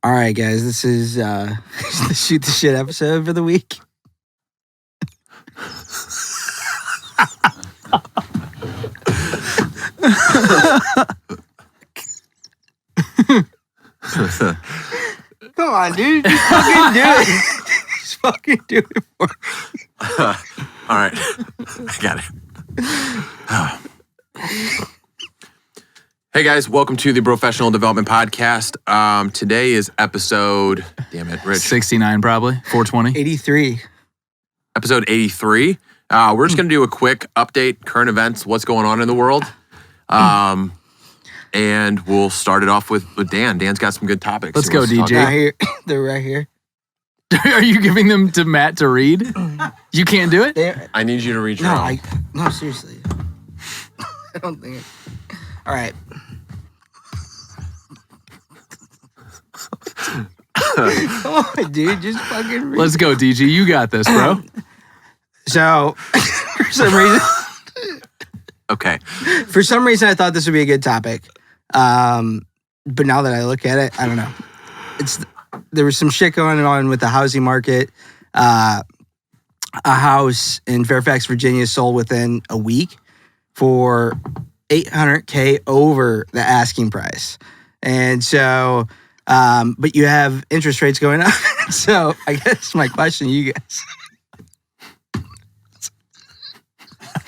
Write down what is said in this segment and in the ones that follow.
All right, guys, this is the Shoot the Shit episode for the week. Come on, dude. Just fucking do it. Just fucking do it for me. All right. I got it. Hey, guys. Welcome to the Brofessional Development Podcast. Today is episode, damn it, Rich. 69 probably, 420. 83. Episode 83. We're just going to do a quick update, current events, what's going on in the world. And we'll start it off with Dan. Dan's got some good topics. Let's go, DJ. Right here. They're right here. Are you giving them to Matt to read? You can't do it? I need you to read your own. No, seriously. I don't think it. All right. Come on, dude. Just fucking read. Let's go, DG. You got this, bro. So, for some reason... Okay. For some reason, I thought this would be a good topic. But now that I look at it, I don't know. There was some shit going on with the housing market. A house in Fairfax, Virginia sold within a week for $800K over the asking price. And so, but you have interest rates going up. So I guess my question to you guys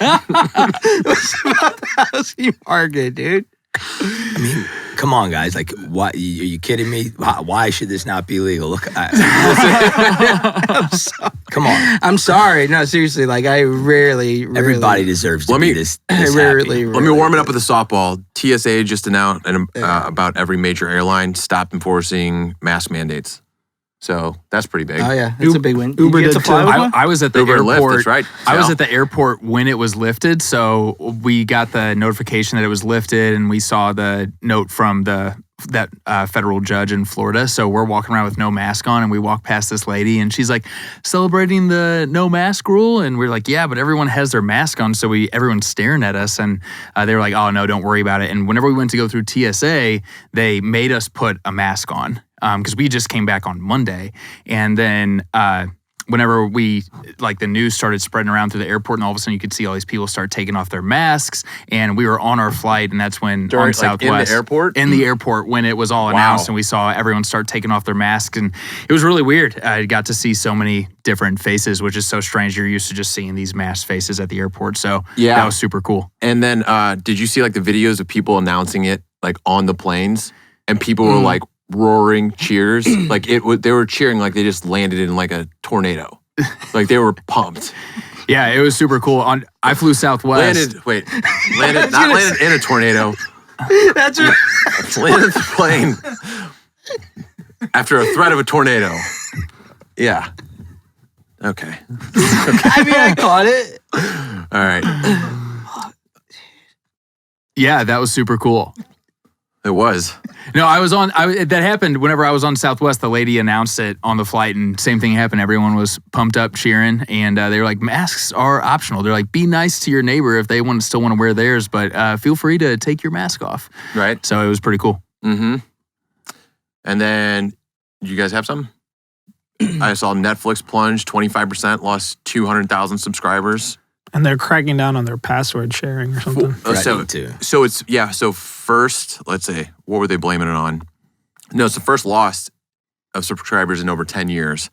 was about the housing market, dude. I mean, come on, guys. Like, what? Are you kidding me? Why should this not be legal? Look, I'm sorry. Come on. I'm sorry. No, seriously. Like, I rarely. Everybody deserves to be this rarely. Let me warm it up with a softball. TSA just announced about every major airline stopped enforcing mask mandates. So that's pretty big. Oh yeah, it's a big win. Uber did too. I was at the Uber airport. Lyft, that's right. I was at the airport when it was lifted, so we got the notification that it was lifted, and we saw the note from that federal judge in Florida. So we're walking around with no mask on, and we walk past this lady, and she's like, celebrating the no mask rule, and we're like, yeah, but everyone has their mask on, so everyone's staring at us, and they were like, oh no, don't worry about it. And whenever we went to go through TSA, they made us put a mask on. Because we just came back on Monday. And then whenever the news started spreading around through the airport, and all of a sudden you could see all these people start taking off their masks. And we were on our flight, and that's when on Southwest. In the airport? In the airport, when it was all announced, and we saw everyone start taking off their masks. And it was really weird. I got to see so many different faces, which is so strange. You're used to just seeing these masked faces at the airport. So yeah, that was super cool. And then did you see the videos of people announcing it on the planes? And people were roaring cheers. They were cheering like they just landed in a tornado. They were pumped. Yeah, it was super cool. I flew Southwest. Landed in a tornado. That's right. Landed the plane after a threat of a tornado. Yeah. Okay. I mean, I caught it. All right. Yeah, that was super cool. It was. No, that happened whenever I was on Southwest. The lady announced it on the flight, and same thing happened. Everyone was pumped up, cheering, and they were like, masks are optional. They're like, be nice to your neighbor if they still want to wear theirs, but feel free to take your mask off. Right. So it was pretty cool. Mm-hmm. And then, do you guys have some? I saw Netflix plunge 25%, lost 200,000 subscribers. And they're cracking down on their password sharing or something. So first, let's say, what were they blaming it on? No, it's the first loss of subscribers in over 10 years.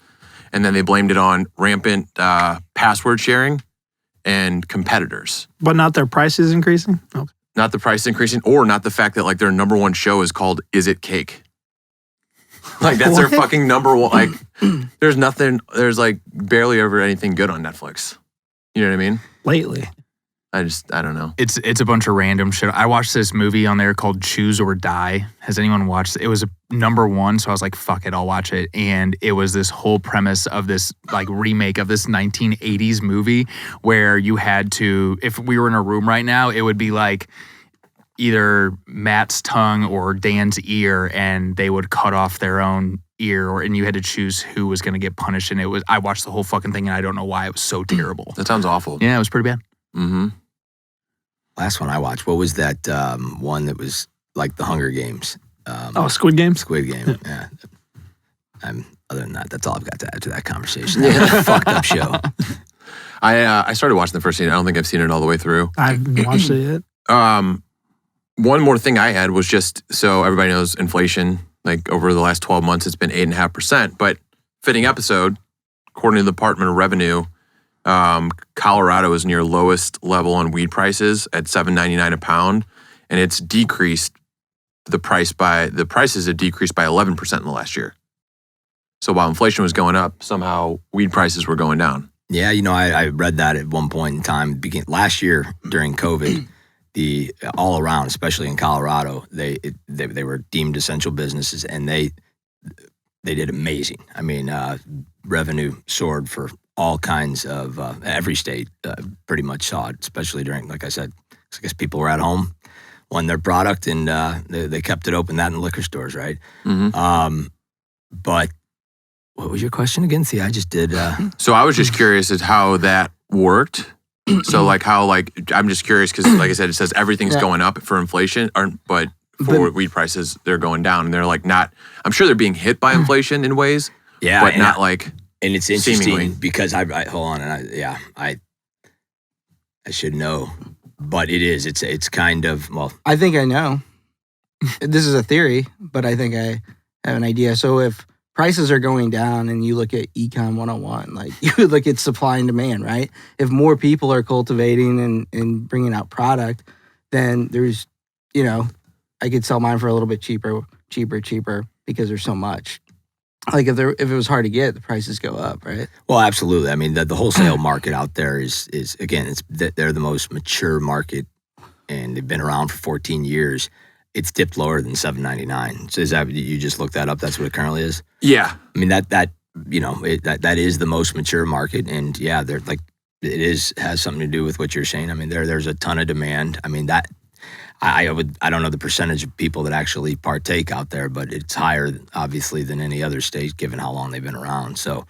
And then they blamed it on rampant password sharing and competitors. But not their prices increasing? Okay. Not the price increasing, or not the fact that their number one show is called Is It Cake? That's their fucking number one. There's barely ever anything good on Netflix. You know what I mean? Lately. I don't know. It's a bunch of random shit. I watched this movie on there called Choose or Die. Has anyone watched it? It was a number one, so I was like, fuck it, I'll watch it. And it was this whole premise of this remake of this 1980s movie where you had to, if we were in a room right now, it would be either Matt's tongue or Dan's ear, and they would cut off their own ear, and you had to choose who was going to get punished. And I watched the whole fucking thing, and I don't know why it was so terrible. That sounds awful. Yeah, it was pretty bad. Mm-hmm. Last one I watched, what was that one that was like the Hunger Games? Squid Game? Squid Game, yeah. Other than that, that's all I've got to add to that conversation. That was a fucked up show. I started watching the first season. I don't think I've seen it all the way through. I haven't watched it yet. One more thing I had was just so everybody knows inflation. Like over the last 12 months, it's been 8.5%. But fitting episode, according to the Department of Revenue, Colorado is near lowest level on weed prices at $7.99 a pound, and it's decreased the prices have decreased by 11% in the last year. So while inflation was going up, somehow weed prices were going down. Yeah, I read that at one point in time. Last year during COVID, the all around, especially in Colorado, they were deemed essential businesses, and they did amazing. I mean, revenue soared for all kinds of every state. Pretty much saw it, especially during, like I said, I guess people were at home, won their product, and they kept it open. That in the liquor stores, right? Mm-hmm. But what was your question again? See, I just did. So I was just curious as how that worked. So I'm just curious because like I said, it says everything's going up for inflation, but for weed prices, they're going down, and they're like not. I'm sure they're being hit by inflation in ways, but not like. And it's interesting seemingly. because I hold on, and I should know, but it is. It's kind of I think I know. This is a theory, but I think I have an idea. So if prices are going down and you look at Econ 101, like you would look at supply and demand, right? If more people are cultivating and bringing out product, then there's, I could sell mine for a little bit cheaper because there's so much. Like if it was hard to get, the prices go up, right? Well, absolutely. I mean, the wholesale market out there is again, they're the most mature market, and they've been around for 14 years. It's dipped lower than $7.99. So is that, you just looked that up? That's what it currently is? Yeah. I mean, that is the most mature market, and yeah, they're like, has something to do with what you're saying. I mean, there's a ton of demand. I mean, that I don't know the percentage of people that actually partake out there, but it's higher obviously than any other state given how long they've been around. So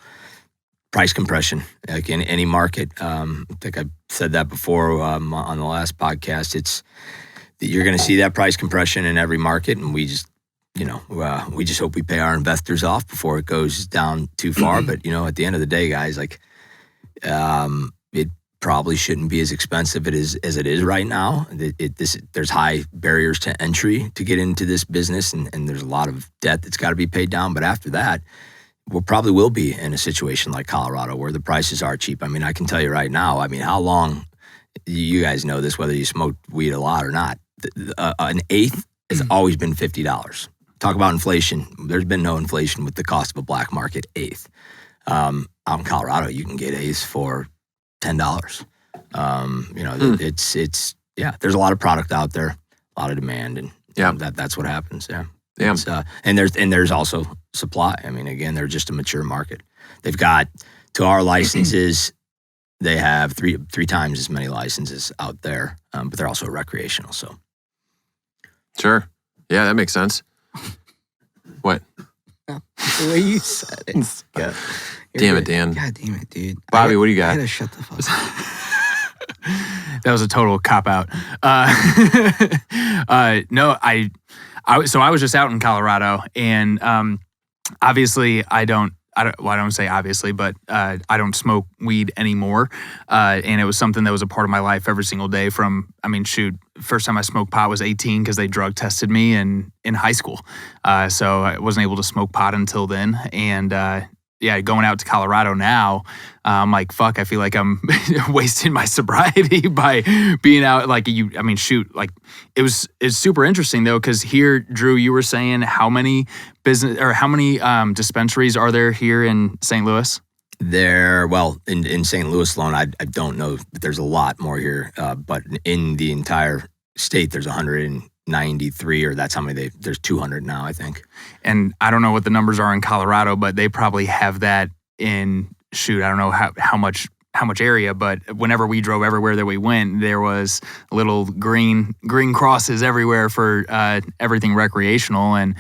price compression, like in any market. I think I said that before on the last podcast. You're going to see that price compression in every market, and we just hope we pay our investors off before it goes down too far. But at the end of the day, guys, like it probably shouldn't be as expensive as it is right now. There's high barriers to entry to get into this business, and there's a lot of debt that's got to be paid down. But after that, we probably will be in a situation like Colorado where the prices are cheap. I mean, I can tell you right now. I mean, how long? You guys know this, whether you smoke weed a lot or not. An eighth has always been $50. Talk about inflation. There's been no inflation with the cost of a black market eighth. Out in Colorado, you can get eighths for $10. It's there's a lot of product out there, a lot of demand, and that's what happens. Yeah. And there's also supply. I mean, again, they're just a mature market. They've got, to our licenses, they have three times as many licenses out there, but they're also recreational. So, sure, yeah, that makes sense. What? The way you said it. Yeah. Damn it, Dan. God damn it, dude. Bobby, what do you got? I gotta shut the fuck up. That was a total cop out. No, so I was just out in Colorado, and obviously I don't say obviously, but I don't smoke weed anymore. And it was something that was a part of my life every single day first time I smoked pot was 18 because they drug tested me in high school. So I wasn't able to smoke pot until then. And going out to Colorado now, I'm like, fuck, I feel like I'm wasting my sobriety by being out. It's super interesting though, because here, Drew, you were saying how many dispensaries are there here in St. Louis? In St. Louis alone, I don't know, but there's a lot more here. But in the entire state, there's 193, or that's how many there's 200 now, I think. And I don't know what the numbers are in Colorado, but they probably have that in, I don't know how much area, but whenever we drove everywhere that we went, there was little green crosses everywhere for everything recreational. And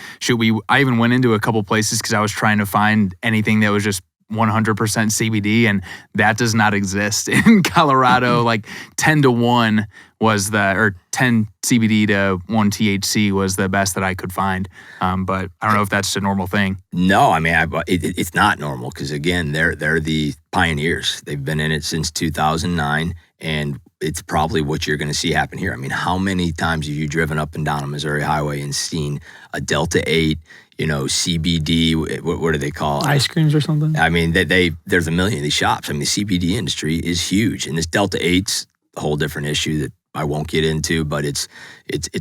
I even went into a couple places because I was trying to find anything that was just 100% CBD, and that does not exist in Colorado. Like 10-1 was or 10 CBD to 1 THC was the best that I could find. But I don't know if that's a normal thing. No, I mean, it's not normal because, again, they're the pioneers. They've been in it since 2009, and it's probably what you're going to see happen here. I mean, how many times have you driven up and down a Missouri highway and seen a Delta 8, CBD, what do they call it? Ice creams or something? I mean, there's a million of these shops. I mean, the CBD industry is huge. And this Delta 8's a whole different issue that I won't get into, but it's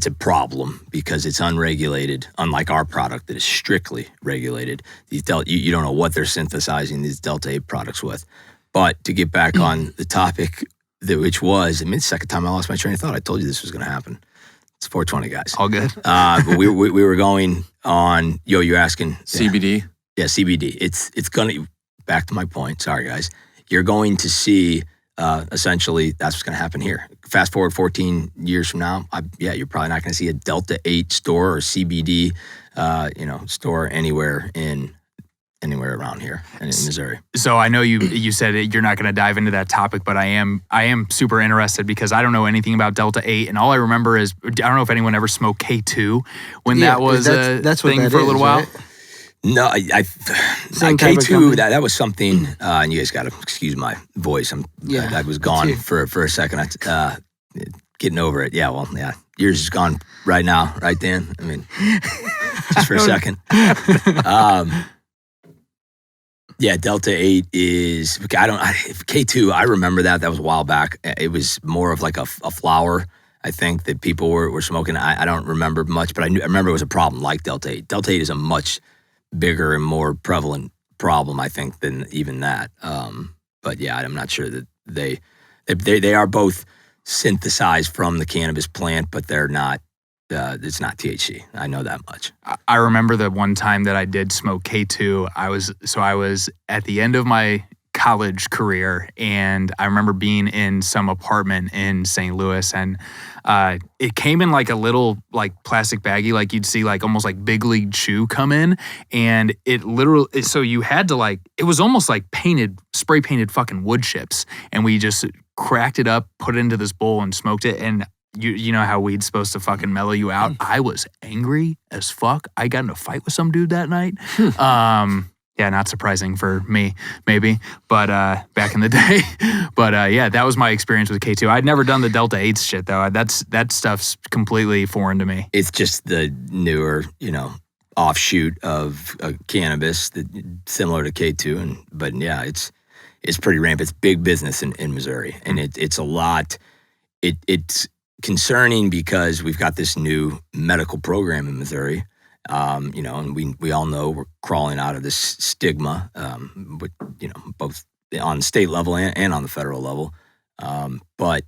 a problem because it's unregulated, unlike our product that is strictly regulated. These you don't know what they're synthesizing these Delta 8 products with. But to get back on the topic, which was, the second time I lost my train of thought. I told you this was going to happen. It's 420, guys. All good. But we were going on, you're asking. CBD? Yeah, CBD. It's going to, back to my point. Sorry, guys. You're going to see, essentially, that's what's going to happen here. Fast forward 14 years from now, you're probably not going to see a Delta 8 store or CBD, store anywhere around here in Missouri. So I know you said you're not going to dive into that topic, but I am super interested because I don't know anything about Delta 8, and all I remember is I don't know if anyone ever smoked K2 when that was that's thing what for a little while. Right? No, K2, that was something, and you guys got to excuse my voice. I was gone for a second. Getting over it. Yeah, well, yeah. Yours is gone right now, right, Dan? I mean, just for a second. Yeah, Delta 8 is, K2, I remember that was a while back. It was more of like a flower, I think, that people were smoking. I don't remember much, but I remember it was a problem like Delta 8. Delta 8 is a much bigger and more prevalent problem, I think, than even that. But yeah, I'm not sure that they are both synthesized from the cannabis plant, but they're not. It's not THC. I know that much. I remember the one time that I did smoke K2. I was at the end of my college career, and I remember being in some apartment in St. Louis, and it came in like a little like plastic baggie, like you'd see like almost like Big League Chew come in, and it literally, so you had to it was almost like spray painted fucking wood chips, and we just cracked it up, put it into this bowl, and smoked it, and you know how weed's supposed to fucking mellow you out. I was angry as fuck. I got in a fight with some dude that night. Yeah, not surprising for me, maybe, but back in the day. But yeah, that was my experience with K2. I'd never done the Delta 8 shit though. That stuff's completely foreign to me. It's just the newer, offshoot of cannabis, similar to K2, but yeah, it's pretty rampant. It's big business in Missouri, and it's a lot. It's concerning because we've got this new medical program in Missouri, and we all know we're crawling out of this stigma, both on the state level and on the federal level. But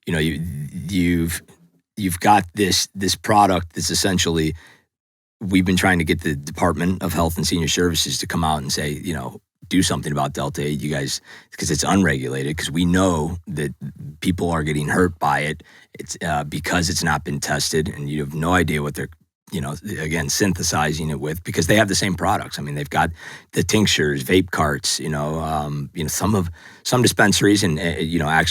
you've got this product that's essentially, we've been trying to get the Department of Health and Senior Services to come out and say, do something about Delta 8, you guys, because it's unregulated, because we know that people are getting hurt by it. It's because it's not been tested, and you have no idea what they're, again, synthesizing it with, because they have the same products. I mean, they've got the tinctures, vape carts, some dispensaries and,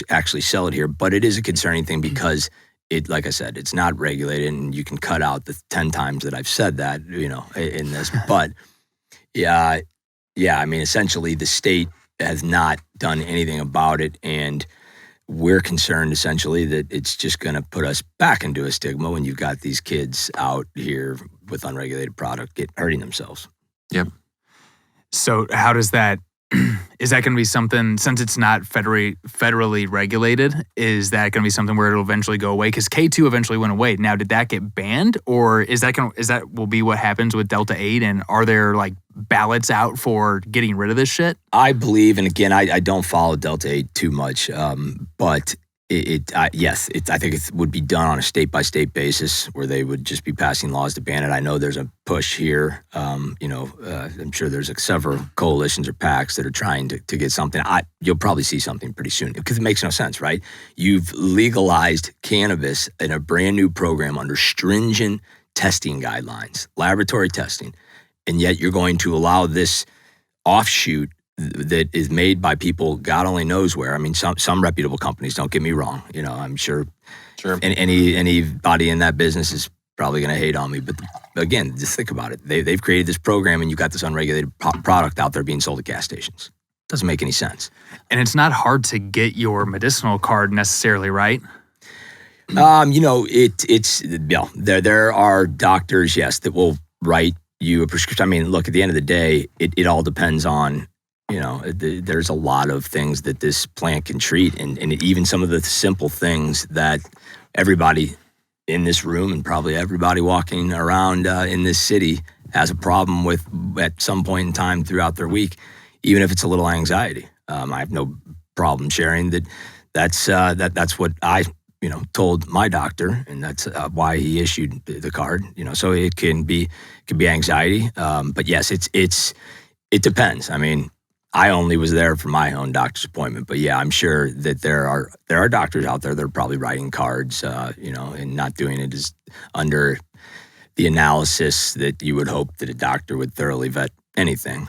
actually sell it here, but it is a concerning thing because it, like I said, it's not regulated, and you can cut out the 10 times that I've said that, in this, but yeah, I mean, essentially the state has not done anything about it, and we're concerned essentially that it's just going to put us back into a stigma when you've got these kids out here with unregulated product hurting themselves. Yep. So how does that, is that going to be something, since it's not federally regulated, is that going to be something where it'll eventually go away? Because K2 eventually went away. Now, did that get banned, or is that will be what happens with Delta 8? And are there like ballots out for getting rid of this shit? I believe, and again, I don't follow Delta 8 too much, but I think it would be done on a state-by-state basis where they would just be passing laws to ban it. I know there's a push here. I'm sure there's several coalitions or PACs that are trying to get something. You'll probably see something pretty soon because it makes no sense, right? You've legalized cannabis in a brand new program under stringent testing guidelines, laboratory testing, and yet you're going to allow this offshoot that is made by people God only knows where. I mean, some reputable companies, don't get me wrong. You know, I'm sure anybody in that business is probably going to hate on me. But again, just think about it. They've created this program and you got this unregulated product out there being sold at gas stations. Doesn't make any sense. And it's not hard to get your medicinal card necessarily, right? You know, there are doctors, yes, that will write you a prescription. I mean, look, at the end of the day, it all depends on, you know, there's a lot of things that this plant can treat, and even some of the simple things that everybody in this room and probably everybody walking around in this city has a problem with at some point in time throughout their week, even if it's a little anxiety. I have no problem sharing that's what I, you know, told my doctor, and that's why he issued the card. You know, so it can be anxiety, but yes, it depends. I mean, I only was there for my own doctor's appointment, but yeah, I'm sure that there are doctors out there that are probably writing cards, you know, and not doing it as under the analysis that you would hope that a doctor would thoroughly vet anything.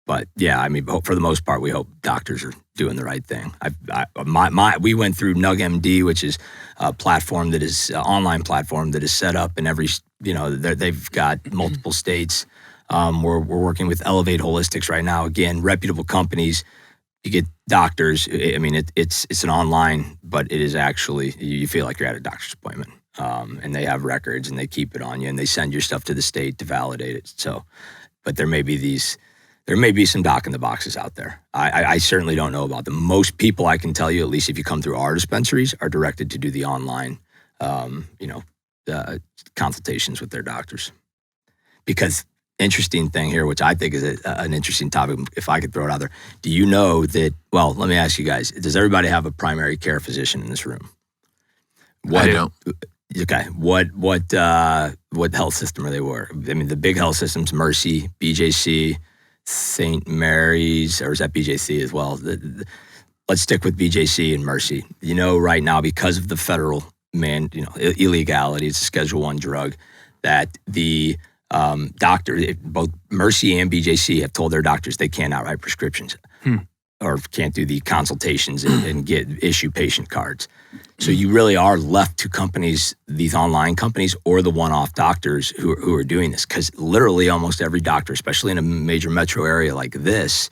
But yeah, I mean, for the most part, we hope doctors are doing the right thing. We went through NugMD, which is a platform that is online platform that is set up in every, you know, they've got multiple states. We're working with Elevate Holistics right now. Again, reputable companies. You get doctors. I mean, it's an online, but it is actually, you feel like you're at a doctor's appointment. And they have records and they keep it on you and they send your stuff to the state to validate it. So, but there may be some doc in the boxes out there. I certainly don't know about them. Most people, I can tell you, at least if you come through our dispensaries, are directed to do the online, consultations with their doctors. Because interesting thing here, which I think is an interesting topic, if I could throw it out there. Do you know that, well, let me ask you guys, does everybody have a primary care physician in this room? I don't. Okay. What health system are they with? I mean, the big health systems, Mercy, BJC, St. Mary's, or is that BJC as well? Let's stick with BJC and Mercy. You know, right now, because of the federal illegality, it's a Schedule I drug, that the doctor, both Mercy and BJC have told their doctors they cannot write prescriptions or can't do the consultations and issue patient cards. So you really are left to companies, these online companies, or the one-off doctors who are doing this. Because literally almost every doctor, especially in a major metro area like this,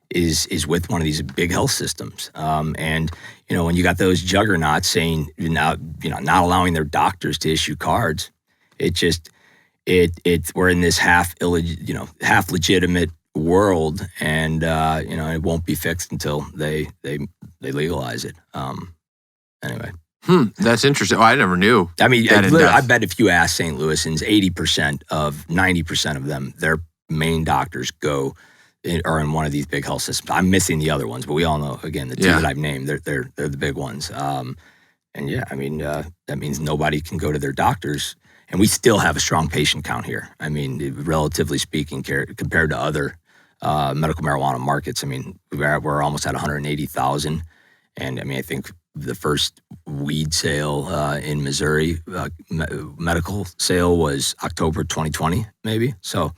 is with one of these big health systems. And you know, when you got those juggernauts saying not allowing their doctors to issue cards, we're in this half legitimate world, and it won't be fixed until they legalize it. Anyway. That's interesting. Oh, I never knew. I mean, I bet if you ask St. Louisans, 90% of them, their main doctors are in one of these big health systems. I'm missing the other ones, but we all know, again, the two that I've named, they're the big ones. And yeah, I mean, that means nobody can go to their doctors. And we still have a strong patient count here. I mean, relatively speaking, compared to other medical marijuana markets, I mean, we're almost at 180,000. And I mean, I think the first weed sale in Missouri, medical sale, was October 2020, maybe. So,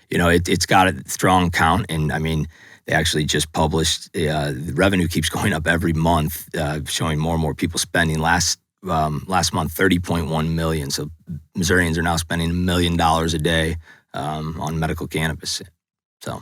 you know, it's got a strong count. And I mean, they actually just published, the revenue keeps going up every month, showing more and more people spending. Last month, 30.1 million. So Missourians are now spending $1 million a day on medical cannabis. So.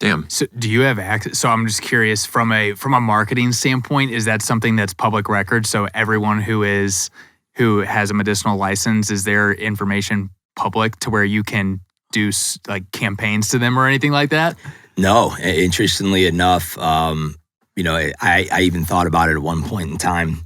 Damn. So do you have access? So I'm just curious, from a marketing standpoint, is that something that's public record? So everyone who has a medicinal license, is their information public to where you can do like campaigns to them or anything like that? No. Interestingly enough, I even thought about it at one point in time,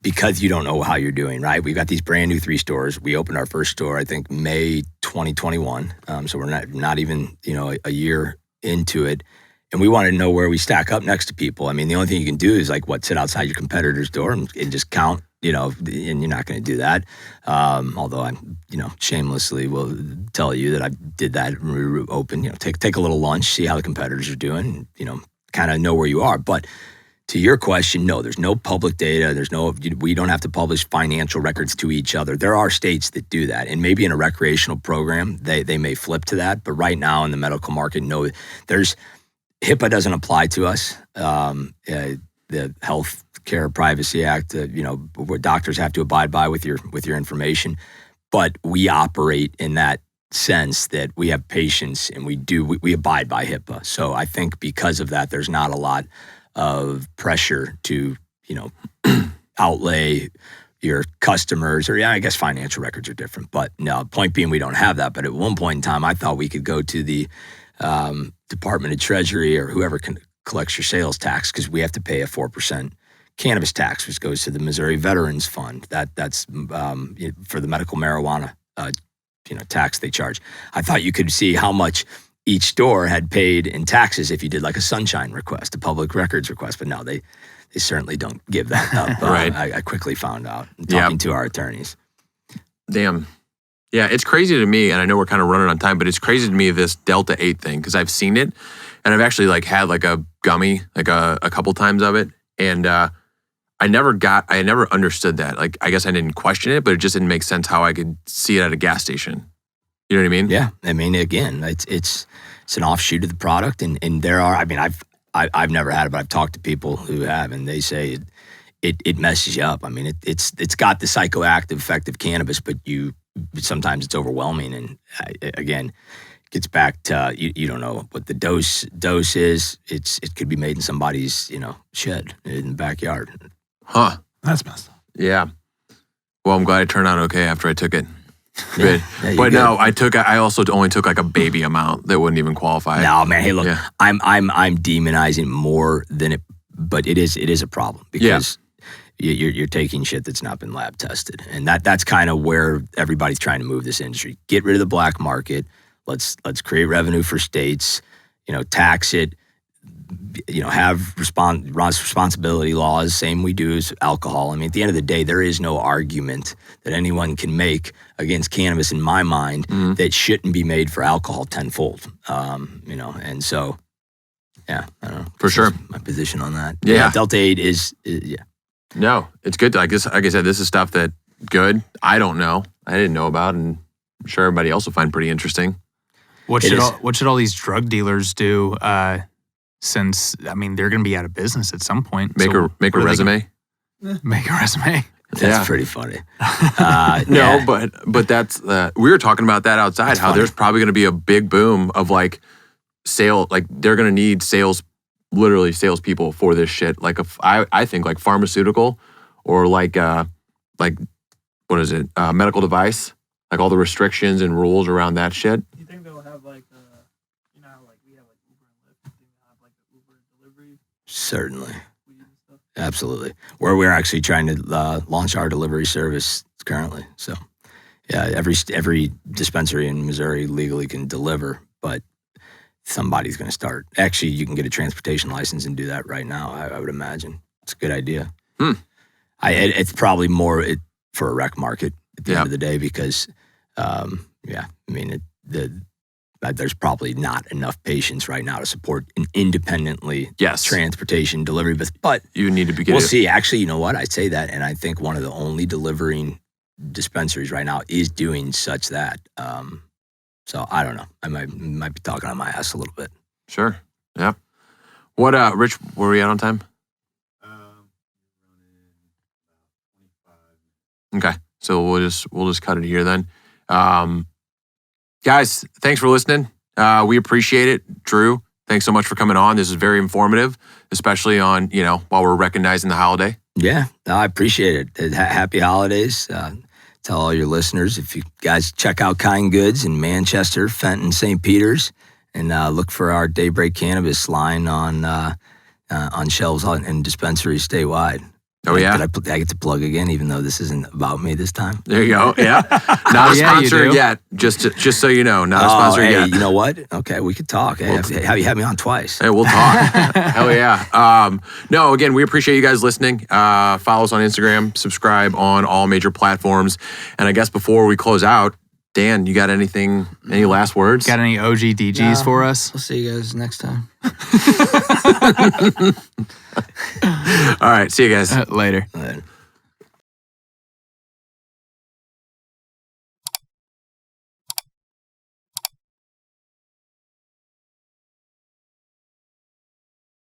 because you don't know how you're doing, right? We've got these brand new 3 stores. We opened our first store, I think, May 2021. So we're not even, a year into it, and we wanted to know where we stack up next to people. I mean, the only thing you can do is sit outside your competitor's door and just count, and you're not going to do that. Although I, shamelessly will tell you that I did that when we were open. Take a little lunch, see how the competitors are doing, kind of know where you are. But to your question, no, there's no public data. We don't have to publish financial records to each other. There are states that do that. And maybe in a recreational program, they may flip to that. But right now in the medical market, no, HIPAA doesn't apply to us. The Health Care Privacy Act, where doctors have to abide by with your information, but we operate in that sense that we have patients and we abide by HIPAA. So I think because of that, there's not a lot of pressure to outlay your customers, or I guess financial records are different. But no, point being, we don't have that. But at one point in time, I thought we could go to the Department of Treasury or whoever collects your sales tax, because we have to pay a 4% cannabis tax, which goes to the Missouri Veterans Fund. That's for the medical marijuana tax they charge. I thought you could see how much each store had paid in taxes if you did like a sunshine request, a public records request. But no, they certainly don't give that up. Right. I quickly found out talking to our attorneys. Damn. Yeah, it's crazy to me, and I know we're kind of running on time, but it's crazy to me, this Delta 8 thing, because I've seen it, and I've actually had a gummy, a couple times of it, and I never understood that. I guess I didn't question it, but it just didn't make sense how I could see it at a gas station. You know what I mean? Yeah. I mean, again, it's an offshoot of the product, and there are, I've never had it, but I've talked to people who have, and they say it messes you up. I mean, it's got the psychoactive effect of cannabis, but sometimes it's overwhelming. And again, it gets back to you don't know what the dose is. It could be made in somebody's shed in the backyard. Huh? That's messed up. Yeah. Well, I'm glad it turned out okay after I took it. Good. Yeah, But no, I also only took a baby amount that wouldn't even qualify. No, man. Hey, look, Yeah. I'm demonizing more than it, but it is a problem because you're taking shit that's not been lab tested, and that's kind of where everybody's trying to move this industry. Get rid of the black market. Let's create revenue for states. Tax it. Have responsibility laws, same we do as alcohol. I mean, at the end of the day, there is no argument that anyone can make against cannabis in my mind that shouldn't be made for alcohol tenfold. And so, yeah, I don't know. For sure. My position on that. Yeah. Delta 8 is. No, it's good. I guess, like I said, this is stuff that I didn't know about, and I'm sure everybody else will find pretty interesting. What should all these drug dealers do? Since they're going to be out of business at some point. Make a resume. Make a resume. That's pretty funny. No, but that's we were talking about that outside. That's how funny. there's probably going to be a big boom of sale. They're going to need literally salespeople for this shit. I think pharmaceutical or what is it? Medical device. All the restrictions and rules around that shit. You think they'll have we have Uber and Lyft? You think they'll have the Uber delivery Certainly. weed and stuff? Absolutely. We're actually trying to launch our delivery service currently. So, yeah, every dispensary in Missouri legally can deliver, but somebody's going to start. Actually, you can get a transportation license and do that right now, I would imagine. It's a good idea. It's probably more for a rec market at the end of the day because, there's probably not enough patients right now to support an independently transportation delivery. But you need to begin. We'll see. Actually, you know what? I say that, and I think one of the only delivering dispensaries right now is doing such that. So I don't know. I might be talking on my ass a little bit. Sure. Yeah. What, Rich? Were we out on time? Okay. So we'll just cut it here then. Guys, thanks for listening. We appreciate it. Drew, thanks so much for coming on. This is very informative, especially on, while we're recognizing the holiday. Yeah, no, I appreciate it. Happy holidays. Tell all your listeners, if you guys check out Kind Goods in Manchester, Fenton, St. Peter's, and look for our Daybreak Cannabis line on shelves and dispensaries statewide. Oh, yeah. Did I get to plug again, even though this isn't about me this time? There you go. Yeah. Not a sponsor yet. Just so you know, not a sponsor yet. You know what? Okay, we could talk. Have you had me on twice? Hey, we'll talk. Hell yeah. No, again, we appreciate you guys listening. Follow us on Instagram, subscribe on all major platforms. And I guess before we close out, Dan, you got any last words? Got any OG DGs for us? We'll see you guys next time. All right. See you guys. Later.